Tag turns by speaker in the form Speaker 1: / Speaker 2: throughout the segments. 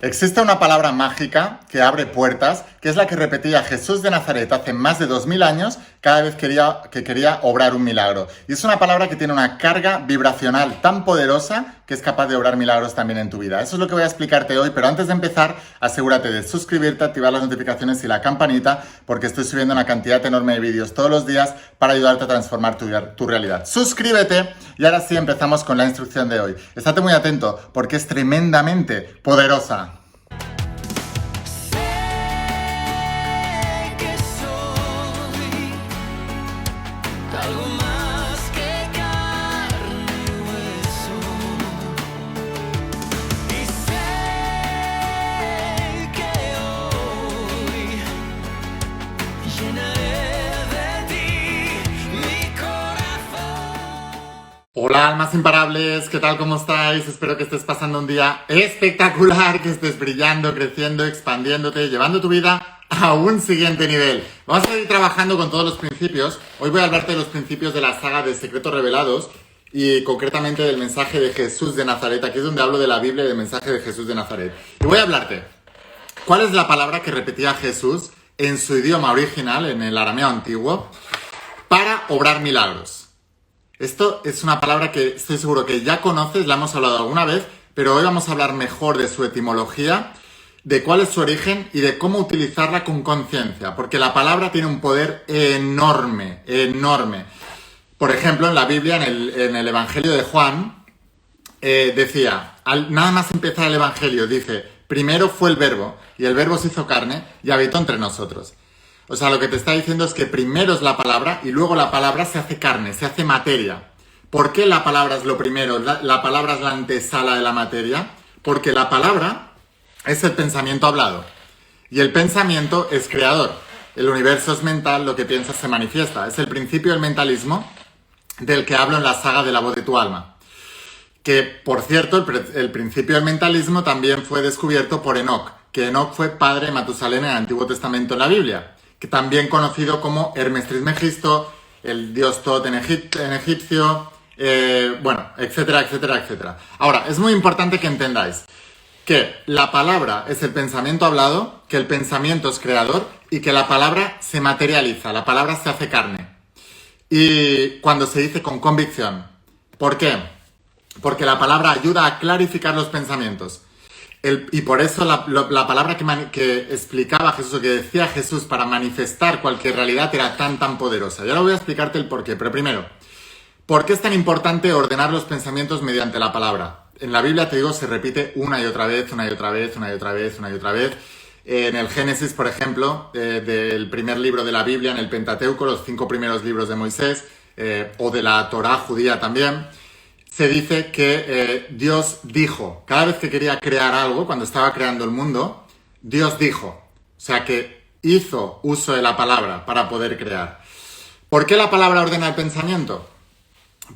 Speaker 1: Existe una palabra mágica que abre puertas, que es la que repetía Jesús de Nazaret hace más de 2000 años cada vez que quería obrar un milagro. Y es una palabra que tiene una carga vibracional tan poderosa que es capaz de obrar milagros también en tu vida. Eso es lo que voy a explicarte hoy, pero antes de empezar, asegúrate de suscribirte, activar las notificaciones y la campanita, porque estoy subiendo una cantidad enorme de vídeos todos los días para ayudarte a transformar tu realidad. Suscríbete y ahora sí empezamos con la instrucción de hoy. Estate muy atento porque es tremendamente poderosa. Hola almas imparables, ¿qué tal? ¿Cómo estáis? Espero que estés pasando un día espectacular, que estés brillando, creciendo, expandiéndote, llevando tu vida a un siguiente nivel. Vamos a seguir trabajando con todos los principios. Hoy voy a hablarte de los principios de la saga de Secretos Revelados y concretamente del mensaje de Jesús de Nazaret. Aquí es donde hablo de la Biblia y del mensaje de Jesús de Nazaret. Y voy a hablarte, ¿cuál es la palabra que repetía Jesús en su idioma original, en el arameo antiguo, para obrar milagros? Esto es una palabra que estoy seguro que ya conoces, la hemos hablado alguna vez, pero hoy vamos a hablar mejor de su etimología, de cuál es su origen y de cómo utilizarla con conciencia, porque la palabra tiene un poder enorme, enorme. Por ejemplo, en la Biblia, en el Evangelio de Juan, decía, nada más empezar el Evangelio, dice, primero fue el verbo, y el verbo se hizo carne y habitó entre nosotros. O sea, lo que te está diciendo es que primero es la palabra y luego la palabra se hace carne, se hace materia. ¿Por qué la palabra es lo primero? La palabra es la antesala de la materia. Porque la palabra es el pensamiento hablado. Y el pensamiento es creador. El universo es mental, lo que piensas se manifiesta. Es el principio del mentalismo del que hablo en la saga de la voz de tu alma. Que, por cierto, el principio del mentalismo también fue descubierto por Enoc. Que Enoc fue padre de Matusalén en el Antiguo Testamento en la Biblia. Que también conocido como Hermes Trismegisto, el dios Tot en egipcio, bueno, etcétera, etcétera, etcétera. Ahora, es muy importante que entendáis que la palabra es el pensamiento hablado, que el pensamiento es creador y que la palabra se materializa, la palabra se hace carne. Y cuando se dice con convicción. ¿Por qué? Porque la palabra ayuda a clarificar los pensamientos. Y por eso la palabra que explicaba Jesús, o que decía Jesús para manifestar cualquier realidad era tan poderosa. Y ahora voy a explicarte el porqué. Pero primero, ¿por qué es tan importante ordenar los pensamientos mediante la palabra? En la Biblia, te digo, se repite una y otra vez, una y otra vez, una y otra vez, una y otra vez. En el Génesis, por ejemplo, del primer libro de la Biblia, en el Pentateuco, los 5 primeros libros de Moisés, o de la Torá judía también, se dice que Dios dijo, cada vez que quería crear algo, cuando estaba creando el mundo, Dios dijo. O sea que hizo uso de la palabra para poder crear. ¿Por qué la palabra ordena el pensamiento?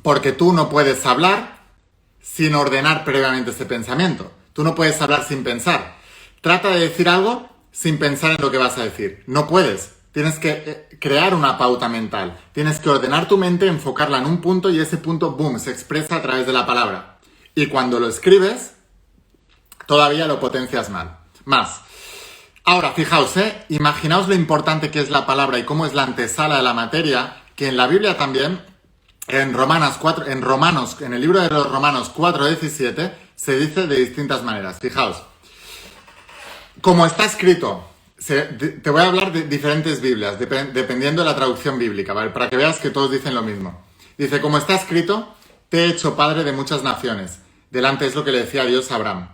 Speaker 1: Porque tú no puedes hablar sin ordenar previamente ese pensamiento. Tú no puedes hablar sin pensar. Trata de decir algo sin pensar en lo que vas a decir. No puedes. Tienes que crear una pauta mental. Tienes que ordenar tu mente, enfocarla en un punto y ese punto, boom, se expresa a través de la palabra. Y cuando lo escribes, todavía lo potencias más. Ahora, fijaos, imaginaos lo importante que es la palabra y cómo es la antesala de la materia, que en la Biblia también, en el libro de los Romanos 4:17, se dice de distintas maneras. Fijaos, como está escrito. Te voy a hablar de diferentes Biblias, dependiendo de la traducción bíblica, ¿vale? Para que veas que todos dicen lo mismo. Dice, como está escrito, te he hecho padre de muchas naciones. Delante es lo que le decía Dios a Abraham.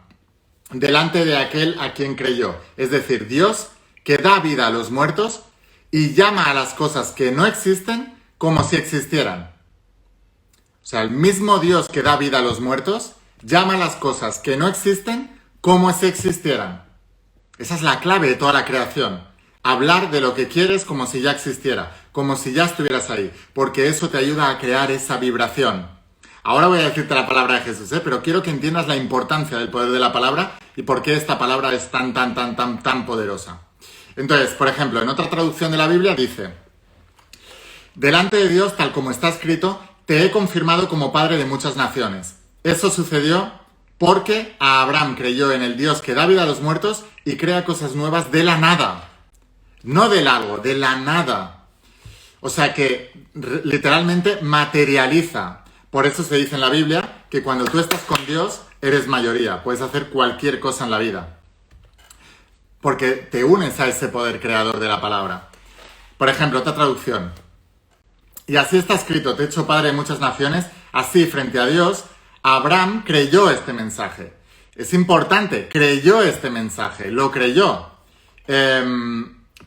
Speaker 1: Delante de aquel a quien creyó. Es decir, Dios que da vida a los muertos y llama a las cosas que no existen como si existieran. O sea, el mismo Dios que da vida a los muertos llama a las cosas que no existen como si existieran. Esa es la clave de toda la creación. Hablar de lo que quieres como si ya existiera, como si ya estuvieras ahí, porque eso te ayuda a crear esa vibración. Ahora voy a decirte la palabra de Jesús, pero quiero que entiendas la importancia del poder de la palabra y por qué esta palabra es tan poderosa. Entonces, por ejemplo, en otra traducción de la Biblia dice, delante de Dios, tal como está escrito, te he confirmado como padre de muchas naciones. Eso sucedió Porque Abraham creyó en el Dios que da vida a los muertos y crea cosas nuevas de la nada. No del algo, de la nada. O sea que literalmente materializa. Por eso se dice en la Biblia que cuando tú estás con Dios, eres mayoría. Puedes hacer cualquier cosa en la vida. Porque te unes a ese poder creador de la palabra. Por ejemplo, otra traducción. Y así está escrito, te he hecho padre de muchas naciones. Así, frente a Dios, Abraham creyó este mensaje. Es importante, creyó este mensaje, lo creyó.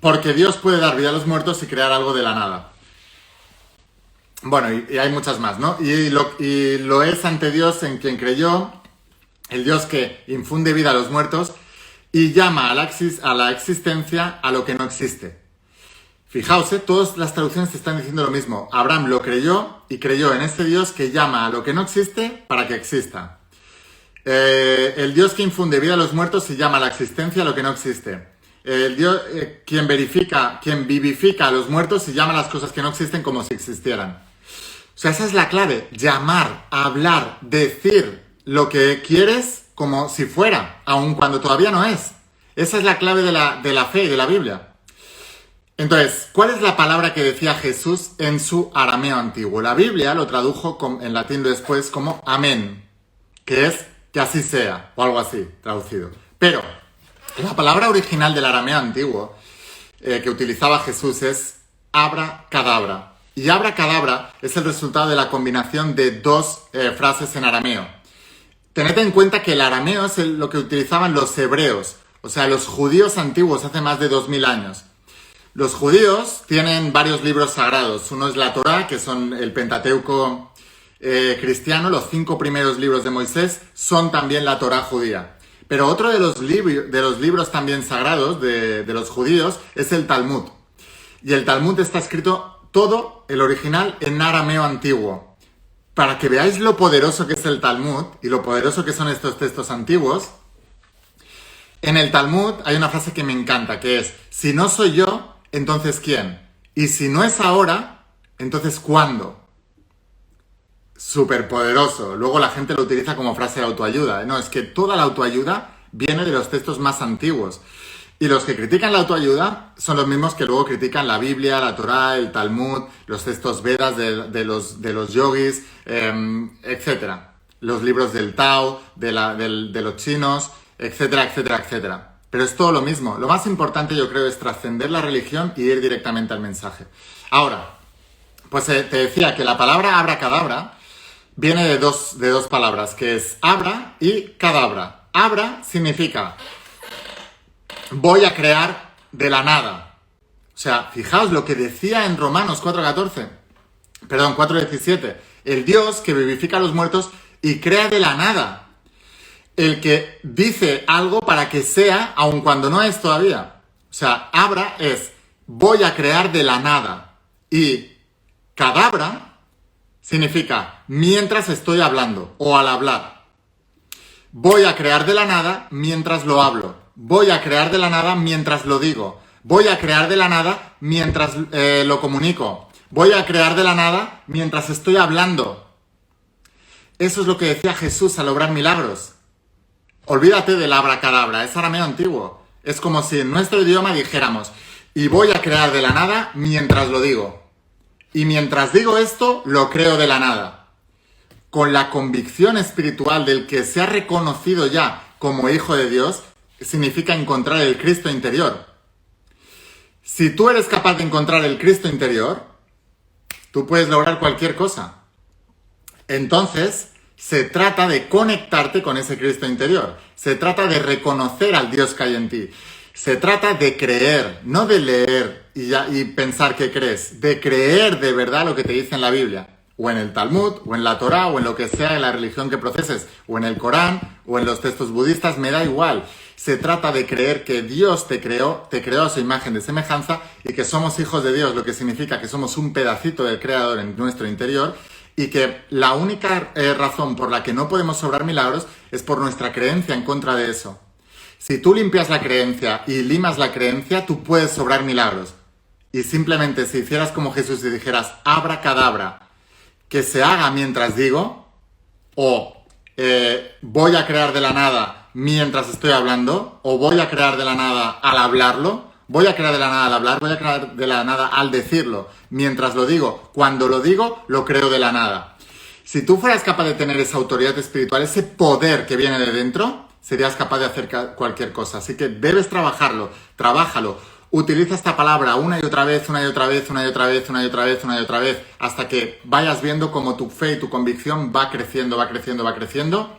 Speaker 1: Porque Dios puede dar vida a los muertos y crear algo de la nada. Bueno, y hay muchas más, ¿no? Y lo es ante Dios en quien creyó, el Dios que infunde vida a los muertos y llama a la existencia a lo que no existe. Fijaos, todas las traducciones te están diciendo lo mismo. Abraham lo creyó y creyó en este Dios que llama a lo que no existe para que exista. El Dios que infunde vida a los muertos y llama a la existencia a lo que no existe. El Dios quien vivifica a los muertos y llama a las cosas que no existen como si existieran. O sea, esa es la clave. Llamar, hablar, decir lo que quieres como si fuera, aun cuando todavía no es. Esa es la clave de la fe y de la Biblia. Entonces, ¿cuál es la palabra que decía Jesús en su arameo antiguo? La Biblia lo tradujo en latín después como amén, que es que así sea, o algo así, traducido. Pero la palabra original del arameo antiguo que utilizaba Jesús es abracadabra. Y abracadabra es el resultado de la combinación de dos frases en arameo. Tened en cuenta que el arameo es lo que utilizaban los hebreos, o sea, los judíos antiguos hace más de 2000 años. Los judíos tienen varios libros sagrados. Uno es la Torá, que son el Pentateuco cristiano. Los 5 primeros libros de Moisés son también la Torá judía. Pero otro de los libros también sagrados de los judíos es el Talmud. Y el Talmud está escrito todo, el original, en arameo antiguo. Para que veáis lo poderoso que es el Talmud y lo poderoso que son estos textos antiguos, en el Talmud hay una frase que me encanta, que es: si no soy yo, entonces ¿quién? Y si no es ahora, entonces ¿cuándo? Súper poderoso. Luego la gente lo utiliza como frase de autoayuda. No, es que toda la autoayuda viene de los textos más antiguos. Y los que critican la autoayuda son los mismos que luego critican la Biblia, la Torá, el Talmud, los textos Vedas de los yogis, etc. Los libros del Tao, de los chinos, etcétera, etcétera, etcétera. Pero es todo lo mismo. Lo más importante, yo creo, es trascender la religión y ir directamente al mensaje. Ahora, pues te decía que la palabra abracadabra viene de dos palabras, que es abra y cadabra. Abra significa voy a crear de la nada. O sea, fijaos lo que decía en Romanos 4:17. El Dios que vivifica a los muertos y crea de la nada. El que dice algo para que sea, aun cuando no es todavía. O sea, abra es voy a crear de la nada. Y cadabra significa mientras estoy hablando o al hablar. Voy a crear de la nada mientras lo hablo. Voy a crear de la nada mientras lo digo. Voy a crear de la nada mientras lo comunico. Voy a crear de la nada mientras estoy hablando. Eso es lo que decía Jesús al obrar milagros. Olvídate del abracadabra, es arameo antiguo. Es como si en nuestro idioma dijéramos, y voy a crear de la nada mientras lo digo. Y mientras digo esto, lo creo de la nada. Con la convicción espiritual del que se ha reconocido ya como hijo de Dios, significa encontrar el Cristo interior. Si tú eres capaz de encontrar el Cristo interior, tú puedes lograr cualquier cosa. Entonces, se trata de conectarte con ese Cristo interior. Se trata de reconocer al Dios que hay en ti. Se trata de creer, no de leer y pensar que crees. De creer de verdad lo que te dice en la Biblia. O en el Talmud, o en la Torá, o en lo que sea, en la religión que proceses. O en el Corán, o en los textos budistas, me da igual. Se trata de creer que Dios te creó a su imagen de semejanza y que somos hijos de Dios, lo que significa que somos un pedacito del Creador en nuestro interior. Y que la única razón por la que no podemos obrar milagros es por nuestra creencia en contra de eso. Si tú limpias la creencia y limas la creencia, tú puedes obrar milagros. Y simplemente si hicieras como Jesús y dijeras abracadabra, que se haga mientras digo, o voy a crear de la nada mientras estoy hablando, o voy a crear de la nada al hablarlo, voy a crear de la nada al hablar, voy a crear de la nada al decirlo, mientras lo digo, cuando lo digo, lo creo de la nada. Si tú fueras capaz de tener esa autoridad espiritual, ese poder que viene de dentro, serías capaz de hacer cualquier cosa. Así que debes trabajarlo, trabájalo. Utiliza esta palabra una y otra vez, una y otra vez, una y otra vez, una y otra vez, una y otra vez, hasta que vayas viendo cómo tu fe y tu convicción va creciendo, va creciendo, va creciendo,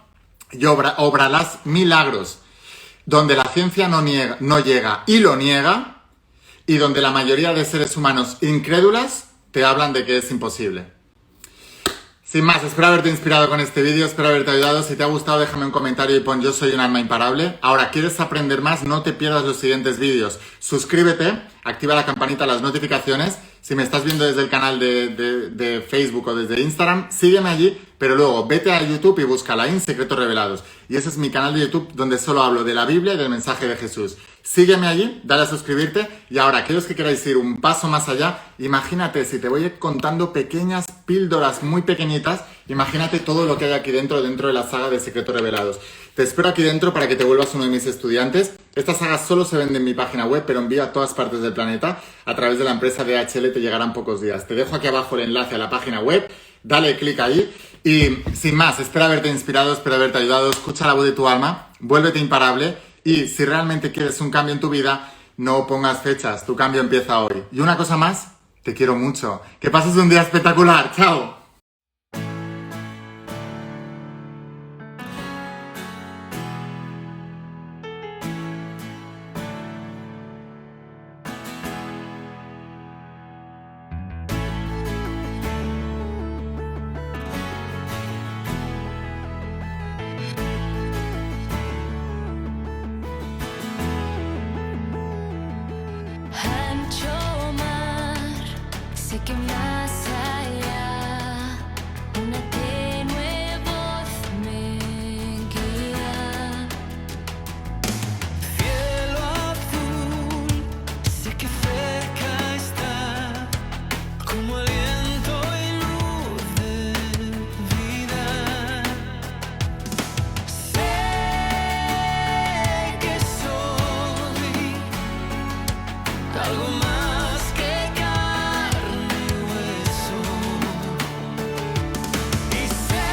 Speaker 1: y obrarás milagros donde la ciencia no llega y lo niega, y donde la mayoría de seres humanos incrédulas te hablan de que es imposible. Sin más, espero haberte inspirado con este vídeo, espero haberte ayudado. Si te ha gustado, déjame un comentario y pon yo soy un alma imparable. Ahora, ¿quieres aprender más? No te pierdas los siguientes vídeos. Suscríbete, activa la campanita, las notificaciones. Si me estás viendo desde el canal de Facebook o desde Instagram, sígueme allí, pero luego vete a YouTube y busca Laín Secretos Revelados. Y ese es mi canal de YouTube donde solo hablo de la Biblia y del mensaje de Jesús. Sígueme allí, dale a suscribirte. Y ahora, aquellos que queráis ir un paso más allá, imagínate, si te voy contando pequeñas píldoras muy pequeñitas, imagínate todo lo que hay aquí dentro de la saga de Secretos Revelados. Te espero aquí dentro para que te vuelvas uno de mis estudiantes. Esta saga solo se vende en mi página web, pero envío a todas partes del planeta. A través de la empresa DHL te llegarán pocos días. Te dejo aquí abajo el enlace a la página web. Dale clic ahí. Y sin más, espero haberte inspirado, espero haberte ayudado. Escucha la voz de tu alma, vuélvete imparable. Y si realmente quieres un cambio en tu vida, no pongas fechas. Tu cambio empieza hoy. Y una cosa más, te quiero mucho. Que pases un día espectacular. ¡Chao!
Speaker 2: Ancho mar, sé que más allá, una tenue voz me guía. Cielo azul, sé que cerca está, como aliento y luz de vida. Sé que soy algo más que carne y hueso, y sé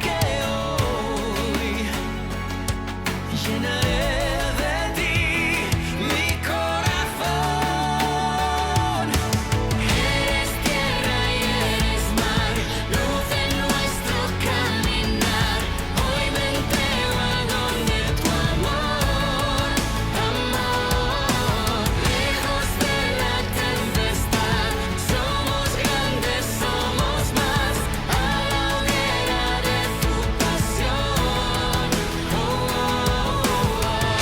Speaker 2: que hoy llenaré de ti mi corazón. Eres tierra y eres mar, luz en nuestro caminar. Hoy me entrego a donde tu amor, amor. Lejos de la tempestad, somos grandes, somos más, a la hoguera de tu pasión. Oh, oh, oh.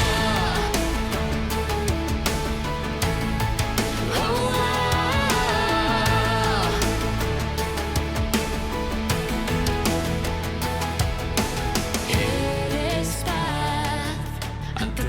Speaker 2: Eres paz ante